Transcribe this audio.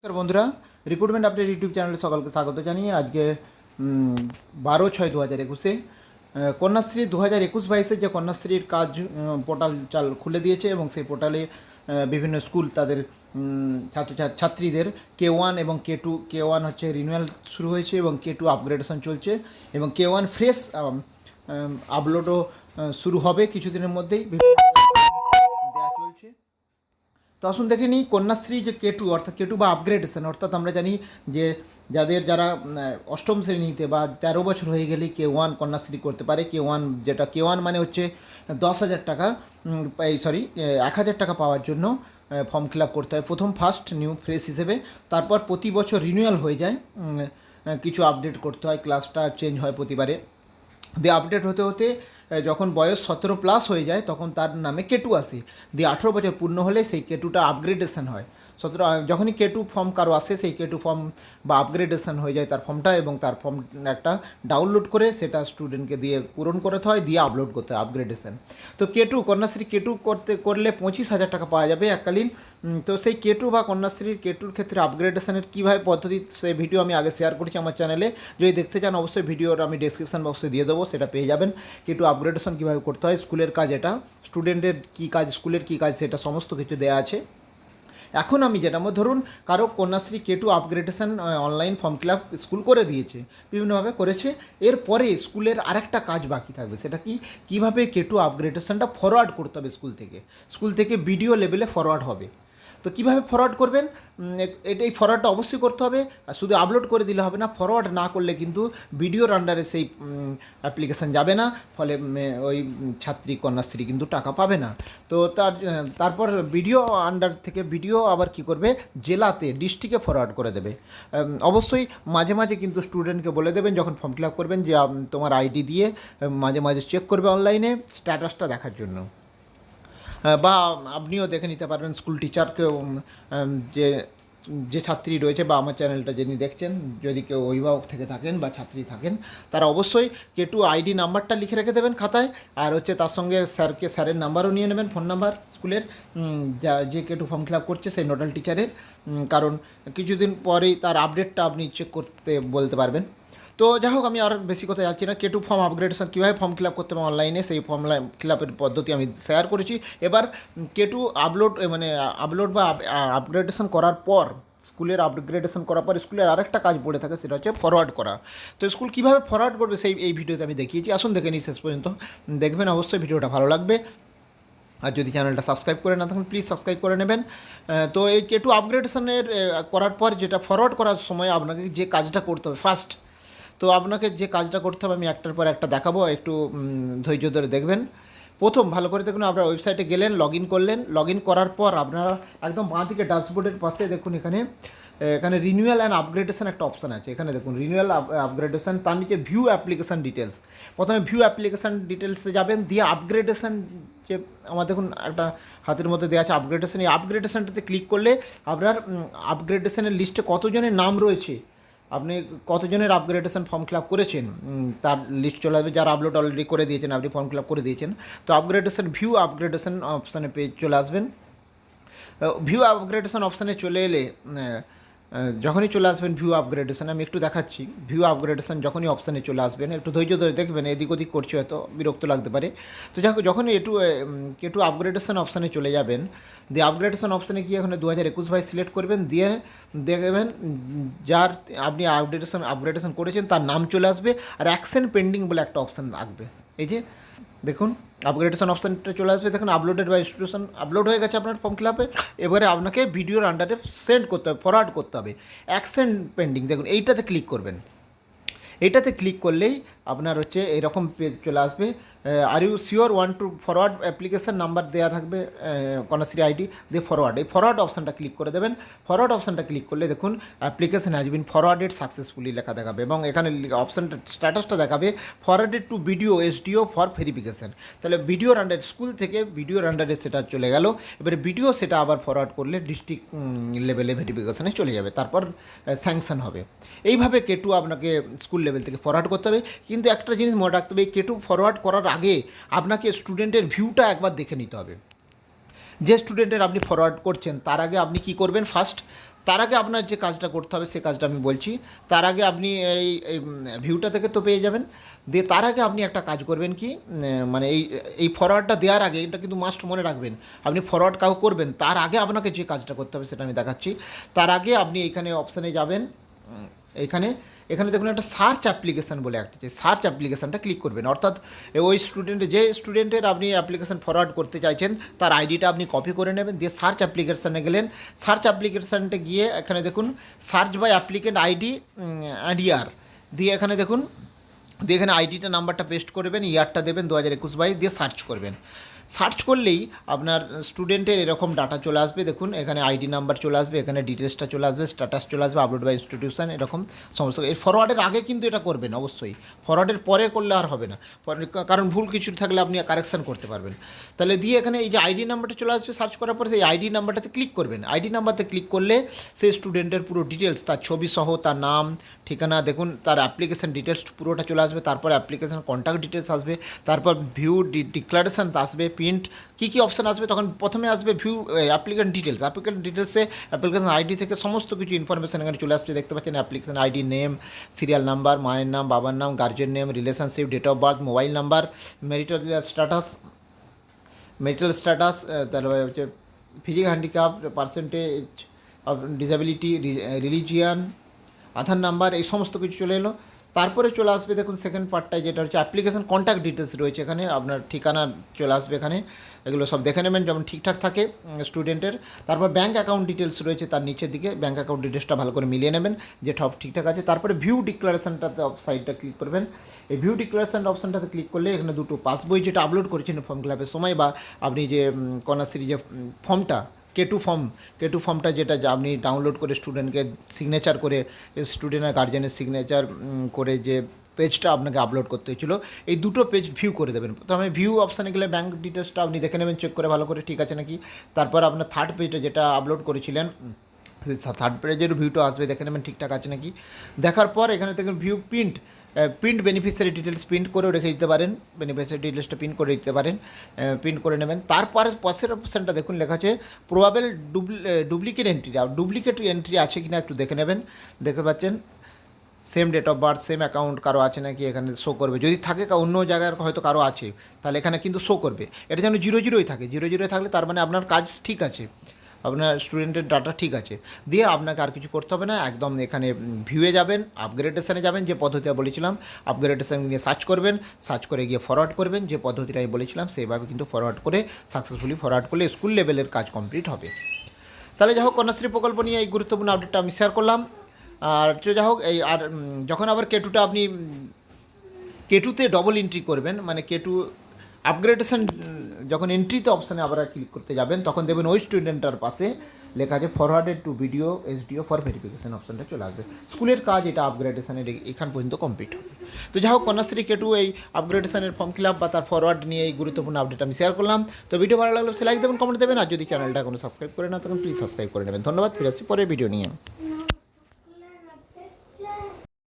নমস্কার বন্ধুরা, recruitment update YouTube চ্যানেলে সকলকে স্বাগত জানিয়ে আজকে 12/6/2021 কন্যাশ্রী 2021-22 যে কন্যাশ্রীর কাজ পোর্টাল খুলে দিয়েছে এবং সেই পোর্টালে বিভিন্ন স্কুল তাদের ছাত্রীদের K1 এবং K2, K1 হচ্ছে রিনিউয়াল শুরু হয়েছে এবং K2 আপগ্রেডেশন চলছে এবং K1 ফ্রেশ আপলোডও শুরু হবে কিছুদিনের মধ্যেই, দেওয়া চলছে। তো আসুন দেখে নিই কন্যাশ্রী যে K2 অর্থাৎ K2 বা আপগ্রেডেশন, অর্থাৎ আমরা জানি যে যারা অষ্টম শ্রেণীতে বা 13 বছর হয়ে গেলেই K1 কন্যাশ্রী করতে পারে। K1 যেটা K1 মানে হচ্ছে 10,000 টাকা, 1,000 টাকা পাওয়ার জন্য ফর্ম ফিল আপ করতে হয় প্রথম ফার্স্ট নিউ ফ্রেশ হিসেবে। তারপর প্রতি বছর রিনিউয়াল হয়ে যায়, কিছু আপডেট করতে হয়, ক্লাসটা চেঞ্জ হয় প্রতিবারে। দিয়ে আপডেট হতে হতে যখন বয়স 17+ হয়ে যায় তখন তার নামে K2 আসে। দিয়ে 18 বছর পূর্ণ হলে সেই K2টা আপগ্রেডেশন হয়। যখনই K2 ফর্ম কারো আসে সেই K2 ফর্ম বা আপগ্রেডেশন হয়ে যায় তার ফর্মটা, এবং তার ফর্ম একটা ডাউনলোড করে সেটা স্টুডেন্টকে দিয়ে পূরণ করতে হয়, দিয়ে আপলোড করতে হয় আপগ্রেডেশন। তো K2 কন্যাশ্রী K2 করলে 25,000 টাকা পাওয়া যাবে এককালীন। তো সেই K2 বা কন্যাশ্রীর K2র ক্ষেত্রে আপগ্রেডেশনের কীভাবে পদ্ধতি, সেই ভিডিও আমি আগে শেয়ার করেছি আমার চ্যানেলে। যদি দেখতে চান অবশ্যই ভিডিওর আমি ডেসক্রিপশন বক্সে দিয়ে দেবো, সেটা পেয়ে যাবেন। K2 আপগ্রেডেশন কীভাবে করতে হয়, স্কুলের কাজ এটা, স্টুডেন্টের কী কাজ, স্কুলের কী কাজ, সেটা সমস্ত কিছু দেওয়া আছে। এখন আমি যেটা ধরুন কারো Kanyashree K2 upgradation online form fill up school করে দিয়েছে, বিভিন্নভাবে করেছে। এরপরে স্কুলের আরেকটা কাজ বাকি থাকবে, সেটা কি, কীভাবে K2 আপগ্রেডেশনটা ফরওয়ার্ড করতে হবে স্কুল থেকে ভিডিও লেভেলে ফরওয়ার্ড হবে। তো কীভাবে ফরওয়ার্ড করবেন, এই ফরওয়ার্ডটা অবশ্যই করতে হবে। শুধু আপলোড করে দিলে হবে না, ফরওয়ার্ড না করলে কিন্তু ভিডিওর আন্ডারে সেই অ্যাপ্লিকেশান যাবে না, ফলে ওই ছাত্রী কন্যাশ্রী কিন্তু টাকা পাবে না। তো তারপর ভিডিও আন্ডার থেকে ভিডিও আবার কি করবে, জেলাতে ডিস্ট্রিক্টে ফরওয়ার্ড করে দেবে। অবশ্যই মাঝে মাঝে কিন্তু স্টুডেন্টকে বলে দেবেন যখন ফর্ম ফিল আপ করবেন যে তোমার আইডি দিয়ে মাঝে মাঝে চেক করবে অনলাইনে স্ট্যাটাসটা দেখার জন্য। বা আপনিও দেখে নিতে পারবেন স্কুল টিচারকেও, যে ছাত্রী রয়েছে বা আমার চ্যানেলটা যিনি দেখছেন, যদি কেউ অভিভাবক থেকে থাকেন বা ছাত্রী থাকেন, তারা অবশ্যই K2 আইডি নাম্বারটা লিখে রেখে দেবেন খাতায়। আর হচ্ছে তার সঙ্গে স্যারের নাম্বারও নিয়ে নেবেন, ফোন নাম্বার স্কুলের, যে K2 ফর্ম ফিল আপ করছে সেই নোডাল টিচারের, কারণ কিছুদিন পরেই তার আপডেটটা আপনি চেক করতে বলতে পারবেন। তো যাই হোক, আমি আর বেশি কথা যাচ্ছি না। K2 ফর্ম আপগ্রেডেশন কীভাবে ফর্ম ফিল আপ করতে হবে অনলাইনে, সেই ফর্ম ফিল আপের পদ্ধতি আমি শেয়ার করেছি। এবার K2 আপলোড বা আপগ্রেডেশন করার পর, স্কুলের আপগ্রেডেশন করার পর স্কুলের আরেকটা কাজ পড়ে থাকে, সেটা হচ্ছে ফরওয়ার্ড করা। তো স্কুল কীভাবে ফরওয়ার্ড করবে এই ভিডিওতে আমি দেখিয়েছি। আসুন দেখে নিই শেষ পর্যন্ত, দেখবেন অবশ্যই ভিডিওটা ভালো লাগবে। আর যদি চ্যানেলটা সাবস্ক্রাইব করে না থাকেন প্লিজ সাবস্ক্রাইব করে নেবেন। তো এই K2 আপগ্রেডেশনের করার পর যেটা ফরওয়ার্ড করার সময় আপনাকে যে কাজটা করতে হবে ফার্স্ট, তো আপনাকে যে কাজটা করতে হবে আমি একটার পর একটা দেখাবো, একটু ধৈর্য ধরে দেখবেন। প্রথম ভালো করে দেখুন, আপনার ওয়েবসাইটে গেলেন, লগ ইন করার পর আপনারা একদম বাঁ দিকে ড্যাশবোর্ডের পাশে দেখুন, এখানে রিনিউয়াল অ্যান্ড আপগ্রেডেশন একটা অপশান আছে। এখানে দেখুন রিনিউয়াল আপগ্রেডেশন, তার নিচে ভিউ অ্যাপ্লিকেশান ডিটেলস। প্রথমে ভিউ অ্যাপ্লিকেশান ডিটেলসে যাবেন, দিয়ে আপগ্রেডেশন, যে আমার দেখুন একটা হাতের মধ্যে দেওয়া আছে আপগ্রেডেশন, এই আপগ্রেডেশনটাতে ক্লিক করলে আপনার আপগ্রেডেশনের লিস্টে কতজনের নাম রয়েছে, আপনি কতজনের আপগ্রেডেশন ফর্ম ফিল আপ করেছেন তার লিস্ট চলে আসবে। যারা আপলোড অলরেডি করে দিয়েছেন, আপনি ফর্ম ফিল আপ করে দিয়েছেন, তো ভিউ আপগ্রেডেশন অপশানে চলে আসবেন। ভিউ আপগ্রেডেশন অপশানে চলে এলে যখনই চলে আসবেন ভিউ আপগ্রেডেশন, আমি একটু দেখাচ্ছি। ভিউ আপগ্রেডেশন যখনই অপশানে চলে আসবেন, একটু ধৈর্য ধরে দেখবেন, এদিক ওদিক করছে হয়তো বিরক্ত লাগতে পারে। তো যখনই K2 আপগ্রেডেশন অপশানে চলে যাবেন, দিয়ে আপগ্রেডেশন অপশানে গিয়ে এখানে 2021 সিলেক্ট করবেন, দিয়ে দেখবেন যার আপনি আপগ্রেডেশন করেছেন তার নাম চলে আসবে, আর অ্যাকশন পেন্ডিং বলে একটা অপশান থাকবে। এই যে দেখুন আপগ্রেডেশন অপশানটা চলে আসবে, দেখুন আপলোডেড বাই ইনস্টিটিউশন, আপলোড হয়ে গেছে আপনার ফর্ম ফিল আপে। এবারে আপনাকে ভিডিওর আন্ডারে সেন্ড করতে হবে, ফরওয়ার্ড করতে হবে, অ্যাকশন পেন্ডিং, দেখুন এইটাতে ক্লিক করবেন। এটাতে ক্লিক করলেই আপনার হচ্ছে এরকম পেজ চলে আসবে। Are you sure one to forward, application number দেওয়া থাকবে, কন্যাশ্রী আইডি দিয়ে ফরওয়ার্ড, এই ফরওয়ার্ড অপশানটা ক্লিক করে দেবেন। ফরওয়ার্ড অপশানটা ক্লিক করলে দেখুন application has been forwarded successfully লেখা দেখাবে, এবং এখানে অপশানটা স্ট্যাটাসটা দেখাবে forwarded two video SDO for verification. তাহলে ভিডিওর আন্ডারে, স্কুল থেকে ভিডিওর আন্ডারে সেটা চলে গেল। এবারে ভিডিও সেটা আবার ফরওয়ার্ড করলে ডিস্ট্রিক্ট লেভেলে ভেরিফিকেশানে চলে যাবে, তারপর স্যাংশন হবে। এইভাবে K2 আপনাকে স্কুল লেভেল থেকে ফরওয়ার্ড করতে হবে। কিন্তু একটা জিনিস মনে রাখতে হবে, K2 ফরওয়ার্ড করার আগে আপনাকে স্টুডেন্টের ভিউটা একবার দেখে নিতে হবে। যে স্টুডেন্টের আপনি ফরওয়ার্ড করছেন তার আগে আপনি কি করবেন, ফার্স্ট তার আগে আপনার যে কাজটা করতে হবে সে কাজটা আমি বলছি। তার আগে আপনি এই ভিউটা থেকে তো পেয়ে যাবেন। দিয়ে তার আগে আপনি একটা কাজ করবেন কি, মানে এই ফরওয়ার্ডটা দেওয়ার আগে, এটা কিন্তু মাস্ট মনে রাখবেন, আপনি ফরওয়ার্ড কাউ করবেন তার আগে আপনাকে যে কাজটা করতে হবে সেটা আমি দেখাচ্ছি। তার আগে আপনি এইখানে অপশানে যাবেন, এইখানে এখানে দেখুন একটা সার্চ অ্যাপ্লিকেশান বলে একটা, যে সার্চ অ্যাপ্লিকেশানটা ক্লিক করবেন। অর্থাৎ ওই যে স্টুডেন্টের আপনি অ্যাপ্লিকেশান ফরওয়ার্ড করতে চাইছেন তার আইডিটা আপনি কপি করে নেবেন, দিয়ে সার্চ অ্যাপ্লিকেশানে গেলেন। সার্চ অ্যাপ্লিকেশানটা গিয়ে এখানে দেখুন search by applicant ID and year, দিয়ে এখানে দেখুন, দিয়ে এখানে আইডিটা নাম্বারটা পেস্ট করবেন, ইয়ারটা দেবেন 2021-22, দিয়ে সার্চ করবেন। সার্চ করলেই আপনার স্টুডেন্টের এরকম ডাটা চলে আসবে। দেখুন এখানে আইডি নাম্বার চলে আসবে, এখানে ডিটেলসটা চলে আসবে, স্ট্যাটাস চলে আসবে, আপলোড বাই ইনস্টিটিউশন, এরকম সমস্ত। এর ফরওয়ার্ডের আগে কিন্তু এটা করবেন অবশ্যই, ফরওয়ার্ডের পরে করলে আর হবে না, কারণ ভুল কিছু থাকলে আপনি কারেকশান করতে পারবেন। তাহলে দিয়ে এখানে এই যে আইডি নাম্বারটা চলে আসবে, সার্চ করার পরে সেই আইডি নাম্বারটাতে ক্লিক করবেন। আইডি নাম্বারতে ক্লিক করলে সেই স্টুডেন্টের পুরো ডিটেলস, তার ছবি সহ, তার নাম, ঠিকানা, দেখুন তার অ্যাপ্লিকেশান ডিটেলস পুরোটা চলে আসবে। তারপর অ্যাপ্লিকেশান কন্ট্যাক্ট ডিটেলস আসবে, তারপর ভিউ ডিক্লারেশান আসবে, প্রিন্ট, কী কী অপশান আসবে। তখন প্রথমে আসবে ভিউ অ্যাপ্লিকেন্ট ডিটেলস। অ্যাপ্লিকেন্ট ডিটেলসে অ্যাপ্লিকেশান আইডি থেকে সমস্ত কিছু ইনফরমেশান এখানে চলে আসছে, দেখতে পাচ্ছেন। Application ID, name, serial number, মায়ের নাম, বাবার নাম, guardian name, relationship, date of birth, mobile number, marital status, তারপরে হচ্ছে physical handicap, percentage of disability, religion, Aadhaar number, এই সমস্ত কিছু চলে এলো। তারপরে চলে আসবে দেখুন সেকেন্ড পার্টটায়, যেটা হচ্ছে অ্যাপ্লিকেশান কন্ট্যাক্ট ডিটেলস রয়েছে এখানে, আপনার ঠিকানা চলে আসবে এখানে। এগুলো সব দেখে নেবেন যেমন ঠিকঠাক থাকে স্টুডেন্টের। তারপর ব্যাঙ্ক অ্যাকাউন্ট ডিটেলস রয়েছে তার নিচের দিকে, ব্যাঙ্ক অ্যাকাউন্ট ডিটেলসটা ভালো করে মিলিয়ে নেবেন যে সব ঠিকঠাক আছে। তারপরে ভিউ ডিক্লারেশনটাতে সাইডটা ক্লিক করবেন। এই ভিউ ডিক্লারেশন অপশানটাতে ক্লিক করলে এখানে দুটো পাসবই যেটা আপলোড করেছেন ফর্ম ফিল আপের সময়, বা আপনি যে কন্যাশ্রী যে ফর্মটা কেটু ফর্মটা যেটা আপনি ডাউনলোড করে স্টুডেন্টকে সিগনেচার করে, স্টুডেন্ট আর গার্জেনের সিগনেচার করে যে পেজটা আপনাকে আপলোড করতে হয়েছিলো, এই দুটো পেজ ভিউ করে দেবেন। প্রথমে ভিউ অপশানে গেলে ব্যাঙ্ক ডিটেলসটা আপনি দেখে নেবেন, চেক করে ভালো করে ঠিক আছে নাকি। তারপর আপনার থার্ড পেজটা যেটা আপলোড করেছিলেন, সেই থার্ড পেজের ভিউটা আসবে, দেখে নেবেন ঠিকঠাক আছে নাকি। দেখার পর এখানে দেখুন view print beneficiary details print করেও রেখে দিতে পারেন, বেনিফিশিয়ারি ডিটেলসটা প্রিন্ট করে দিতে পারেন, প্রিন্ট করে নেবেন। তারপরে পাশের অপশানটা দেখুন লেখা আছে প্রবাবেল ডুপ্লিকেট এন্ট্রি আছে কিনা একটু দেখে নেবেন। দেখতে পাচ্ছেন same date of birth, same account কারো আছে নাকি এখানে শো করবে। যদি থাকে অন্য জায়গার হয়তো কারো আছে, তাহলে এখানে কিন্তু শো করবে। এটা যেন 0-0 থাকে, 0-0 থাকলে তার মানে আপনার কাজ ঠিক আছে, আপনার স্টুডেন্টের ডাটা ঠিক আছে। দিয়ে আপনাকে আর কিছু করতে হবে না, একদম এখানে ভিউয়ে যাবেন, আপগ্রেডেশনে যাবেন, যে পদ্ধতিটা বলেছিলাম আপগ্রেডেশন নিয়ে সার্চ করবেন, সার্চ করে গিয়ে ফরওয়ার্ড করবেন, যে পদ্ধতিটা আমি বলেছিলাম সেইভাবে কিন্তু ফরওয়ার্ড করে সাকসেসফুলি ফরওয়ার্ড করলে স্কুল লেভেলের কাজ কমপ্লিট হবে। তাহলে যাই হোক, কন্যাশ্রী প্রকল্প নিয়ে এই গুরুত্বপূর্ণ আপডেটটা আমি শেয়ার করলাম। আর যাই হোক, এই আর যখন আবার কেটুটা আপনি কেটুতে ডবল এন্ট্রি করবেন, মানে কেটু আপগ্রেডেশন যখন এন্ট্রিতে অপশানে আবার ক্লিক করতে যাবেন, তখন দেখবেন ওই স্টুডেন্টটার পাশে লেখা আছে forwarded two BDO SDO for verification অপশানটা চলে আসবে। স্কুলের কাজ এটা আপগ্রেডেশনের এখান পর্যন্ত কমপ্লিট হবে। তো যাই হোক, কন্যাশ্রী কেটু এই আপগ্রেডেশনের ফর্ম ফিল আপ বা তার ফরওয়ার্ড নিয়ে এই গুরুত্বপূর্ণ আপডেট আমি শেয়ার করলাম। তো ভিডিও ভালো লাগলে লাইক দেবেন, কমেন্ট দেবেন, আর যদি চ্যানেলটা কোনো সাবস্ক্রাইব করে না তখন প্লিজ সাবস্ক্রাইব করে নেবেন। ধন্যবাদ, ফিরে আসছি পরের ভিডিও নিয়ে।